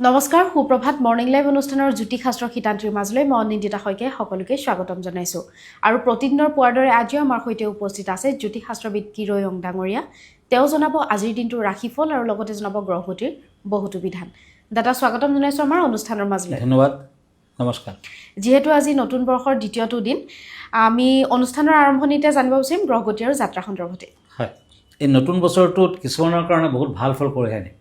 নমস্কাৰ সুপ্ৰভাত morning live অনুষ্ঠানৰ জ্যোতিষাস্ত্ৰ শিতান্তিৰ মাজলৈ মই অনিন্দিতা শইকীয়াই সকলোকে স্বাগতম জনাইছোঁ আৰু প্ৰতিদিনৰ পুৱাৰ দৰে আজিও আমাৰ সৈতে উপস্থিত আছে জ্যোতিষাস্ত্ৰবিদ কিৰৈ অং ডাঙৰীয়া। তেওঁ জনাব আজিৰ দিনটোৰ ৰাশিফল আৰু লগতে জনাব গ্ৰহগতিৰ বহুতো বিধান। দাদা স্বাগতম জনাইছোঁ আমাৰ অনুষ্ঠানৰ মাজলৈ। ধন্যবাদ, নমস্কাৰ। যিহেতু আজি নতুন বৰ্ষৰ দ্বিতীয়টো দিন, আমি অনুষ্ঠানৰ আৰম্ভণিতে জানিব বিচাৰিম গ্ৰহগতি আৰু যাত্ৰা সন্দৰ্ভতে। হয়, এই নতুন বছৰটোত কিছুমানৰ কাৰণে বহুত ভাল ফল কঢ়িয়াই আনে।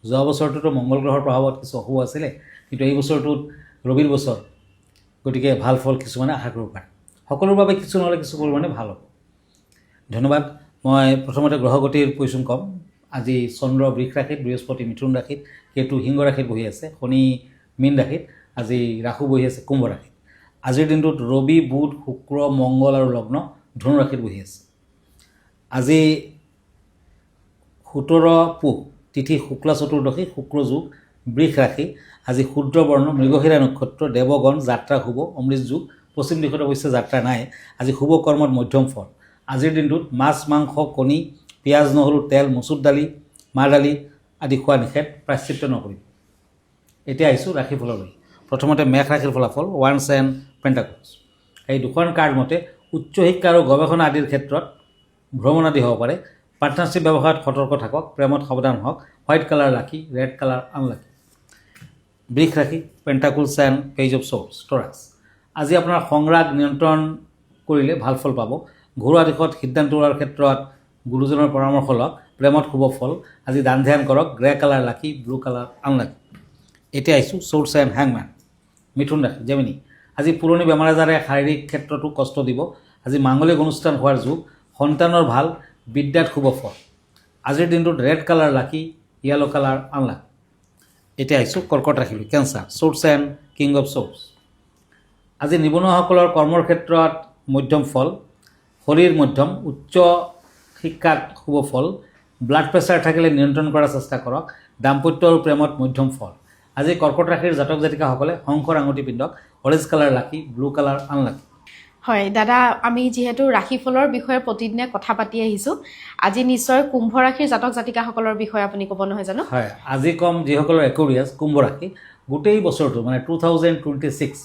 যোৱা বছৰটোতো মংগল গ্ৰহৰ প্ৰভাৱত কিছু অশুভ আছিলে, কিন্তু এই বছৰটোত ৰবিৰ বছৰ, গতিকে ভাল ফল কিছুমানে আশা কৰিব পাৰে। সকলোৰ বাবে কিছু নহ'লে কিছু পৰিমাণে ভাল হ'ব। ধন্যবাদ। মই প্ৰথমতে গ্ৰহগতিৰ পজিশ্যন ক'ম। আজি চন্দ্ৰ বৃষ ৰাশিত, বৃহস্পতি মিথুন ৰাশিত, কেতু সিংহ ৰাশিত বহি আছে, শনি মীন ৰাশিত, আজি ৰাহু বহি আছে কুম্ভ ৰাশিত। আজিৰ দিনটোত ৰবি, বুধ, শুক্ৰ, মংগল আৰু লগ্ন ধনু ৰাশিত বহি আছে। আজি 17 পুহ তিথি শুক্লা চতুৰ্দশী, শুক্ৰ যোগ, বৃষ ৰাশি। আজি শুদ্ৰ বৰ্ণ, মৃগশিৰা নক্ষত্ৰ, দেৱগণ, যাত্ৰা শুভ, অমৃত যোগ। পশ্চিম দিশত অৱশ্যে যাত্ৰা নাই। আজি শুভ কৰ্মত মধ্যম ফল। আজিৰ দিনটোত মাছ, মাংস, কণী, পিঁয়াজ, নহৰু, তেল, মচুৰ দালি, মাহ দালি আদি খোৱা নিষেধ, প্ৰায়শ্চিত্ত নকৰিব। এতিয়া আহিছোঁ ৰাশিফললৈ। প্ৰথমতে মেষ ৰাশিৰ ফলাফল, ওৱান্স এণ্ড পেণ্টাকলছ। এই দুখন কাৰ্ড মতে উচ্চ শিক্ষা আৰু গৱেষণা আদিৰ ক্ষেত্ৰত ভ্ৰমণ আদি হ'ব পাৰে। পাৰ্টনাৰশ্বিপ ব্যৱসায়ত সতৰ্ক থাকক, প্ৰেমত সাৱধান হওক। White colour lucky, red colour unlucky. বৃষ ৰাশি, পেণ্টাকলছ এণ্ড পেজ অফ শ্বৰ্টছ, টৰাক্স। আজি আপোনাৰ সংৰাগ নিয়ন্ত্ৰণ কৰিলে ভাল ফল পাব। ঘৰুৱা দিশত সিদ্ধান্ত লোৱাৰ ক্ষেত্ৰত গুৰুজনৰ পৰামৰ্শ লওক, প্ৰেমত শুভ ফল। আজি দান ধ্যান কৰক, গ্ৰে কালাৰ লাকি, ব্লু কালাৰ আনলাকি। এতিয়া আহিছোঁ শ্বৰ্টছ এণ্ড হেংমেন। মিথুন ৰাশি, জেমিনি। আজি পুৰণি বেমাৰ আজাৰে শাৰীৰিক ক্ষেত্ৰতো কষ্ট দিব। আজি মাংগলিক অনুষ্ঠান হোৱাৰ যুগ, সন্তানৰ ভাল, বিদ্যাত শুভ ফল। আজিৰ দিনটোত red colour lucky, yellow colour unlucky. এতিয়া আহিছোঁ কৰ্কট ৰাশিলৈ, Cancer, swords and king of swords. আজি নিবনুৱাসকলৰ কৰ্মৰ ক্ষেত্ৰত মধ্যম ফল, শৰীৰ মধ্যম, উচ্চ শিক্ষাত শুভ ফল। ব্লাড প্ৰেছাৰ থাকিলে নিয়ন্ত্ৰণ কৰাৰ চেষ্টা কৰক। দাম্পত্য আৰু প্ৰেমত মধ্যম ফল। আজি কৰ্কট ৰাশিৰ জাতক জাতিকাসকলে শংখৰ আঙুঠি পিন্ধক, অৰেঞ্জ কালাৰ লাকি, ব্লু কালাৰ আনলাকি। হয় দাদা, আমি যিহেতু ৰাশিফলৰ বিষয়ে প্ৰতিদিনে কথা পাতি আহিছোঁ, আজি নিশ্চয় কুম্ভ ৰাশিৰ জাতক জাতিকাসকলৰ বিষয়ে আপুনি ক'ব নহয় জানো? হয়, আজি ক'ম যিসকলৰ একুৰিয়াছ কুম্ভ ৰাশি, গোটেই বছৰটো মানে 2026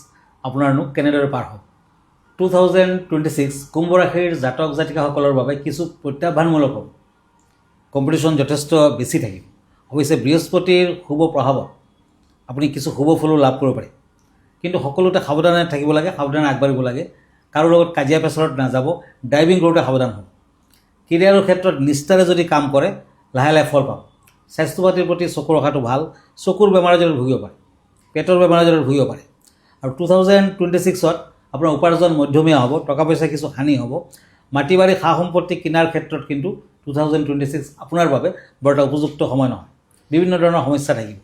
আপোনাৰনো কেনেদৰে পাৰ হ'ব। 2026 কুম্ভ ৰাশিৰ জাতক জাতিকাসকলৰ বাবে কিছু প্ৰত্যাহ্বানমূলক হ'ব। কম্পিটিশ্যন যথেষ্ট বেছি থাকিব। অৱশ্যে বৃহস্পতিৰ শুভ প্ৰভাৱত আপুনি কিছু শুভ ফলো লাভ কৰিব পাৰে, কিন্তু সকলোতে সাৱধানে থাকিব লাগে, সাৱধানে আগবাঢ়িব লাগে। কাৰো লগত কাজিয়া পেচাৰত নাযাব। ড্ৰাইভিং কৰোঁতে সাৱধান হ'ব। কেৰিয়াৰৰ ক্ষেত্ৰত নিষ্ঠাৰে যদি কাম কৰে লাহে লাহে ফল পাব। স্বাস্থ্য পাতিৰ প্ৰতি চকু ৰখাটো ভাল। চকুৰ বেমাৰ আজাৰত ভুগিব পাৰে, পেটৰ বেমাৰ আজাৰত ভুগিব পাৰে। আৰু 2026ত আপোনাৰ উপাৰ্জন মধ্যমীয়া হ'ব, টকা পইচা কিছু হানি হ'ব। মাটি বাৰী সা সম্পত্তি কিনাৰ ক্ষেত্ৰত কিন্তু 2026 আপোনাৰ বাবে বৰ এটা উপযুক্ত সময় নহয়। বিভিন্ন ধৰণৰ সমস্যা থাকিব।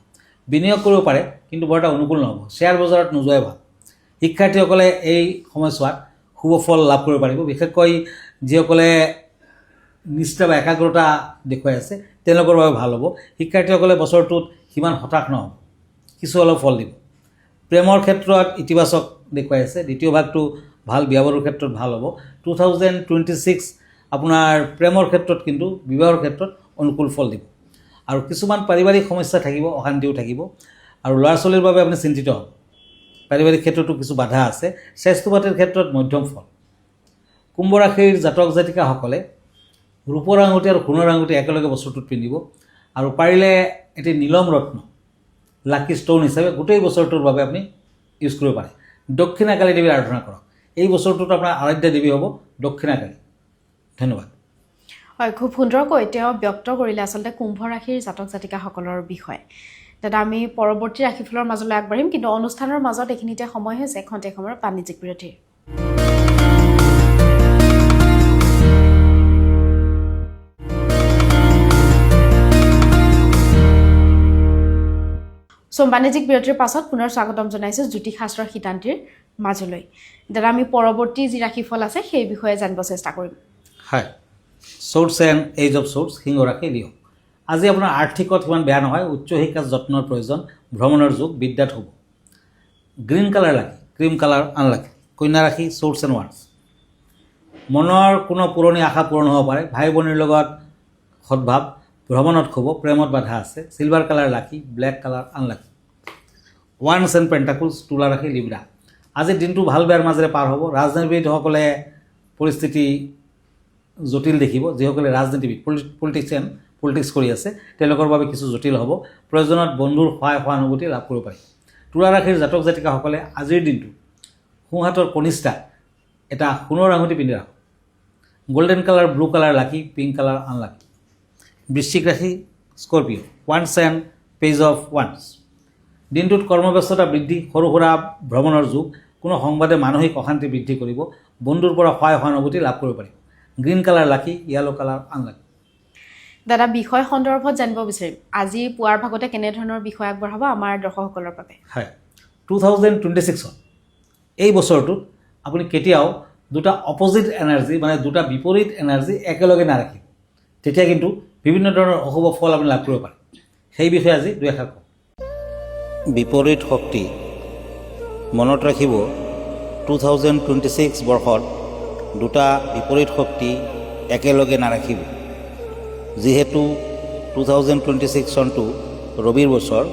বিনিয়োগ কৰিব পাৰে, কিন্তু বৰ এটা অনুকূল নহ'ব। শ্বেয়াৰ বজাৰত নোযোৱাই ভাল। শিক্ষাৰ্থীসকলে এই সময়ছোৱাত শুভ ফল লাভ কৰিব পাৰিব। বিশেষকৈ যিসকলে নিষ্ঠা বা একাগ্ৰতা দেখুৱাই আছে তেওঁলোকৰ বাবে ভাল হ'ব। শিক্ষাৰ্থীসকলে বছৰটোত সিমান হতাশ নহ'ব, কিছু অলপ ফল দিব। প্ৰেমৰ ক্ষেত্ৰত ইতিবাচক দেখুৱাই আছে। দ্বিতীয় ভাগটো ভাল, বিয়া বাৰুৰ ক্ষেত্ৰত ভাল হ'ব। 2026 আপোনাৰ প্ৰেমৰ ক্ষেত্ৰত কিন্তু বিবাহৰ ক্ষেত্ৰত অনুকূল ফল দিব। আৰু কিছুমান পাৰিবাৰিক সমস্যা থাকিব, অশান্তিও থাকিব। আৰু ল'ৰা ছোৱালীৰ বাবে আপুনি চিন্তিত হ'ব। পাৰিবাৰিক ক্ষেত্ৰতো কিছু বাধা আছে। স্বাস্থ্য পাতিৰ ক্ষেত্ৰত মধ্যম ফল। কুম্ভ ৰাশিৰ জাতক জাতিকাসকলে ৰূপৰ আঙুঠি আৰু সোণৰ আঙুঠি একেলগে বছৰটোত পিন্ধিব। আৰু পাৰিলে এটি নীলম ৰত্ন লাকি ষ্ট'ন হিচাপে গোটেই বছৰটোৰ বাবে আপুনি ইউজ কৰিব পাৰে। দক্ষিণাকালী দেৱীৰ আৰাধনা কৰক। এই বছৰটোত আপোনাৰ আৰাধ্য দেৱী হ'ব দক্ষিণাকালী। ধন্যবাদ। হয়, খুব সুন্দৰকৈ তেওঁ ব্যক্ত কৰিলে আচলতে কুম্ভ ৰাশিৰ জাতক জাতিকাসকলৰ বিষয়ে। দাদা, আমি পৰৱৰ্তী ৰাশিফলৰ মাজলৈ আগবাঢ়িম, কিন্তু অনুষ্ঠানৰ মাজত এইখিনিতে সময় হৈছে খন্তেক সময়ৰ বাণিজ্যিক বিৰতিৰ। বাণিজ্যিক বিৰতিৰ পাছত পুনৰ স্বাগতম জনাইছোঁ জ্যোতিষাস্ত্ৰৰ শিতান্তিৰ মাজলৈ। দাদা, আমি পৰৱৰ্তী যি ৰাশিফল আছে সেই বিষয়ে জানিব চেষ্টা কৰিম। হয়, swords and ace of swords, সিংহ ৰাশি, ৰিঅ'। আজি আপোনাৰ আৰ্থিকত সিমান বেয়া নহয়। উচ্চ শিক্ষাত যত্নৰ প্ৰয়োজন। ভ্ৰমণৰ যুগ, বিদ্যাত শুভ। গ্ৰীণ কালাৰ লাকি, ক্ৰীম কালাৰ আনলাকি। কন্যা ৰাশি, শ্বৰ্টছ এণ্ড ৱাৰ্ডছ। মনৰ কোনো পুৰণি আশা পূৰণ হ'ব পাৰে। ভাই ভনীৰ লগত সদ্ভাৱ, ভ্ৰমণত শুভ, প্ৰেমত বাধা আছে। Silver colour lucky, black colour unlucky. ওৱান্স এণ্ড পেণ্টাকুলছ তুলা ৰাশি লিব্ৰা। আজিৰ দিনটো ভাল বেয়াৰ মাজেৰে পাৰ হ'ব। ৰাজনীতিবিদসকলে পৰিস্থিতি জটিল দেখিব। যিসকলে ৰাজনীতিবিদ পলিটিক্স কৰি আছে তেওঁলোকৰ বাবে কিছু জটিল হ'ব। প্ৰয়োজনত বন্ধুৰ সহায় সহানুভূতি লাভ কৰিব পাৰি। তুলা ৰাশিৰ জাতক জাতিকাসকলে আজিৰ দিনটো সোঁহাতৰ কনিষ্ঠা এটা সোণৰ আঙুঠি পিন্ধি ৰাখক। গোল্ডেন কালাৰ, ব্লু কালাৰ লাকি, পিংক কালাৰ আনলাকি। বৃশ্চিক ৰাশি Scorpio', once and page of once. দিনটোত কৰ্মব্যস্ততা বৃদ্ধি, সৰু সুৰা ভ্ৰমণৰ যুগ। কোনো সংবাদে মানসিক অশান্তি বৃদ্ধি কৰিব। বন্ধুৰ পৰা সহায় সহানুভূতি লাভ কৰিব পাৰিব। Green colour lucky, yellow colour unlucky. দাদা, বিষয় সন্দৰ্ভত জানিব বিচাৰিম, আজি পুৱাৰ ভাগতে কেনেধৰণৰ বিষয় আগবঢ়াব আমাৰ দৰ্শকসকলৰ বাবে? হয়, 2026 এই বছৰটোত আপুনি কেতিয়াও দুটা অপজিট এনাৰ্জি মানে দুটা বিপৰীত এনাৰ্জি একেলগে নাৰাখিব। তেতিয়া কিন্তু বিভিন্ন ধৰণৰ অশুভ ফল আপুনি লাভ কৰিব পাৰে। সেই বিষয়ে আজি দুই এষাৰ কওঁ। বিপৰীত শক্তি মনত ৰাখিব। 2026 বৰ্ষত দুটা বিপৰীত শক্তি একেলগে নাৰাখিব। যিহেতু 2026 চনটো ৰবিৰ বছৰ,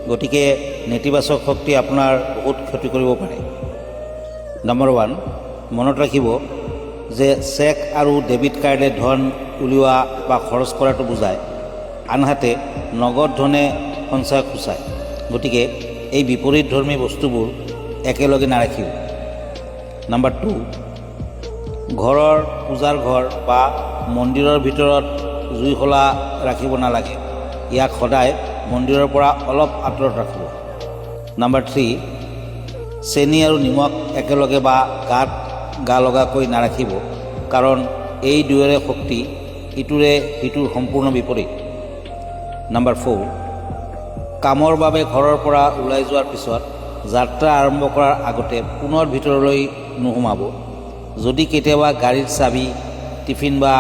গতিকে নেতিবাচক শক্তি আপোনাৰ বহুত ক্ষতি কৰিব পাৰে। নম্বৰ 1, মনত ৰাখিব যে চেক আৰু ডেবিট কাৰ্ডে ধন উলিওৱা বা খৰচ কৰাটো বুজায়, আনহাতে নগদ ধনে সঞ্চয় সূচায়। গতিকে এই বিপৰীতধৰ্মী বস্তুবোৰ একেলগে নাৰাখিব। নম্বৰ 2, ঘৰৰ পূজাৰ ঘৰ বা মন্দিৰৰ ভিতৰত জুইশলা ৰাখিব নালাগে। ইয়াক সদায় মন্দিৰৰ পৰা অলপ আঁতৰত ৰাখিব। নম্বৰ 3, চেনি আৰু নিমখ একেলগে বা গাত গা লগাকৈ নাৰাখিব, কাৰণ এই দুয়োৰে শক্তি ইটোৰে সিটোৰ সম্পূৰ্ণ বিপৰীত। নম্বৰ 4, কামৰ বাবে ঘৰৰ পৰা ওলাই যোৱাৰ পিছত যাত্ৰা আৰম্ভ কৰাৰ আগতে পুনৰ ভিতৰলৈ নোসোমাব। যদি কেতিয়াবা গাড়ীৰ চাবি, টিফিন বা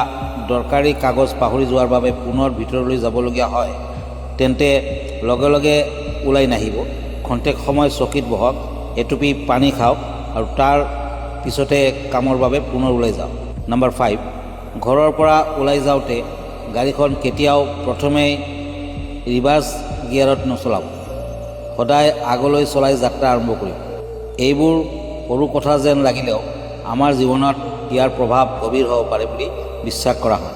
দৰকাৰী কাগজ পাহৰি যোৱাৰ বাবে পুনৰ ভিতৰলৈ যাবলগীয়া হয়, তেন্তে লগে লগে ওলাই নাহিব। খন্তেক সময় চকীত বহক, এটুপি পানী খাওক আৰু তাৰ পিছতে কামৰ বাবে পুনৰ ওলাই যাওক। নম্বৰ 5, ঘৰৰ পৰা ওলাই যাওঁতে গাড়ীখন কেতিয়াও প্ৰথমেই ৰিভাৰ্ছ গিয়াৰত নচলাব। সদায় আগলৈ চলাই যাত্ৰা আৰম্ভ কৰিব। এইবোৰ সৰু কথা যেন লাগিলেও আমাৰ জীৱনত ইয়াৰ প্ৰভাৱ গভীৰ হ'ব পাৰে বুলি বিশ্বাস কৰা হয়।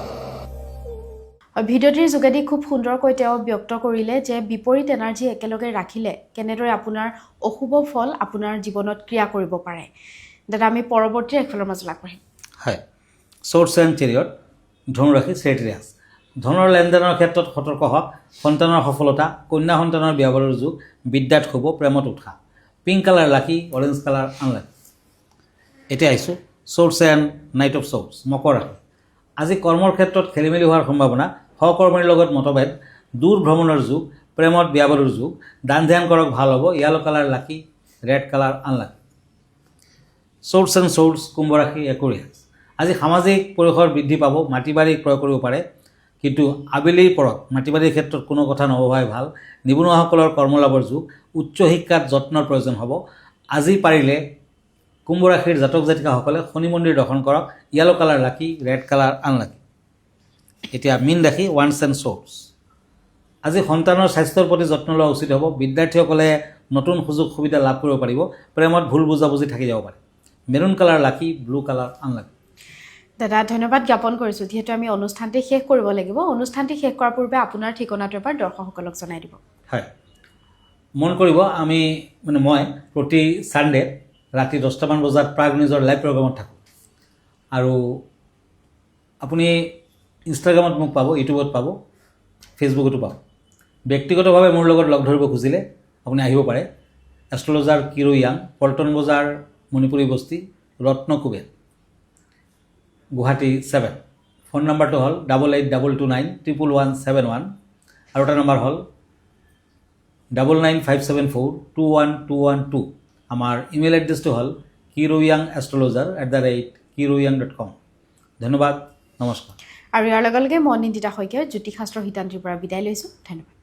ভিডিঅ'টিৰ যোগেদি খুব সুন্দৰকৈ তেওঁ ব্যক্ত কৰিলে যে বিপৰীত এনাৰ্জি একেলগে ৰাখিলে কেনেদৰে আপোনাৰ অশুভ ফল আপোনাৰ জীৱনত ক্ৰিয়া কৰিব পাৰে। দাদা, আমি পৰৱৰ্তী এফালৰ মাজলৈ আগবাঢ়িম। হয়, চ'ৰ্চ এণ্ড চেৰিয়ট, ধনুৰাশি চেৰিটৰিয়াছ। ধনৰ লেনদেনৰ ক্ষেত্ৰত সতৰ্ক হওক। সন্তানৰ সফলতা, কন্যা সন্তানৰ বিয়াবাৰুৰ যুগ, বিদ্যাত শুভ, প্ৰেমত উৎসাহ। Pink colour lucky, orange colour unlucky. এতিয়া আহিছোঁ swords and knight of swords, মকৰ ৰাশি। আজি কৰ্মৰ ক্ষেত্ৰত খেলিমেলি হোৱাৰ সম্ভাৱনা, সহকৰ্মীৰ লগত মতভেদ, দূৰ ভ্ৰমণৰ যুগ, প্ৰেমত বিয়াবাৰুৰ যুগ। দান ধ্যান কৰক, ভাল হ'ব। Yellow colour lucky, red colour unlucky. Swords and swords, কুম্ভ ৰাশি একুৰিয়াছ। আজি সামাজিক পৰিসৰ বৃদ্ধি পাব, মাটি বাৰী ক্ৰয় কৰিব পাৰে, কিন্তু আবেলিৰ পৰত মাটি বাৰীৰ ক্ষেত্ৰত কোনো কথা নভবাই ভাল। নিবনুৱাসকলৰ কৰ্মলাভৰ যুগ, উচ্চ শিক্ষাত যত্নৰ প্ৰয়োজন হ'ব। আজি পাৰিলে কুম্ভ ৰাশিৰ জাতক জাতিকাসকলে শনি মন্দিৰ দৰ্শন কৰক। Yellow colour lucky, red colour unlucky. এতিয়া মীন ৰাশি, ওৱান্স এণ্ড চ'ৰ্চ। আজি সন্তানৰ স্বাস্থ্যৰ প্ৰতি যত্ন লোৱা উচিত হ'ব। বিদ্যাৰ্থীসকলে নতুন সুযোগ সুবিধা লাভ কৰিব পাৰিব। প্ৰেমত ভুল বুজাবুজি থাকি যাব পাৰে। মেৰুণ কালাৰ লাকি, ব্লু কালাৰ আনলাকি। দাদা, ধন্যবাদ জ্ঞাপন কৰিছোঁ। যিহেতু আমি অনুষ্ঠানটি শেষ কৰিব লাগিব, অনুষ্ঠানটি শেষ কৰাৰ পূৰ্বে আপোনাৰ ঠিকনাটো এবাৰ দৰ্শকসকলক জনাই দিব। হয়, মন কৰিব, মই প্ৰতি ছানডে ৰাতি 10টামান বজাত প্ৰাগ নিউজৰ লাইভ প্ৰগ্ৰামত থাকোঁ। আৰু আপুনি ইনষ্টাগ্ৰামত মোক পাব, ইউটিউবত পাব, ফেচবুকতো পাব। ব্যক্তিগতভাৱে মোৰ লগত লগ ধৰিব খুজিলে আপুনি আহিব পাৰে। এষ্ট্ৰলজাৰ কিৰো য়াং, পল্টন বজাৰ, মণিপুৰী বস্তি, ৰত্ন কুবেৰ, গুৱাহাটী 7। ফোন নম্বৰটো হ'ল 8822911171 আৰু এটা নম্বৰ হ'ল 9957421212। আমাৰ ইমেইল এড্ৰেছটো হ'ল kiroyangastrologer@kiroyang.com। ধন্যবাদ, নমস্কাৰ। আৰু ইয়াৰ লগে লগে মই নিন্দিতা শইকীয়া জ্যোতিষশাস্ত্ৰ হিতান্তিৰ পৰা বিদায় লৈছোঁ। ধন্যবাদ।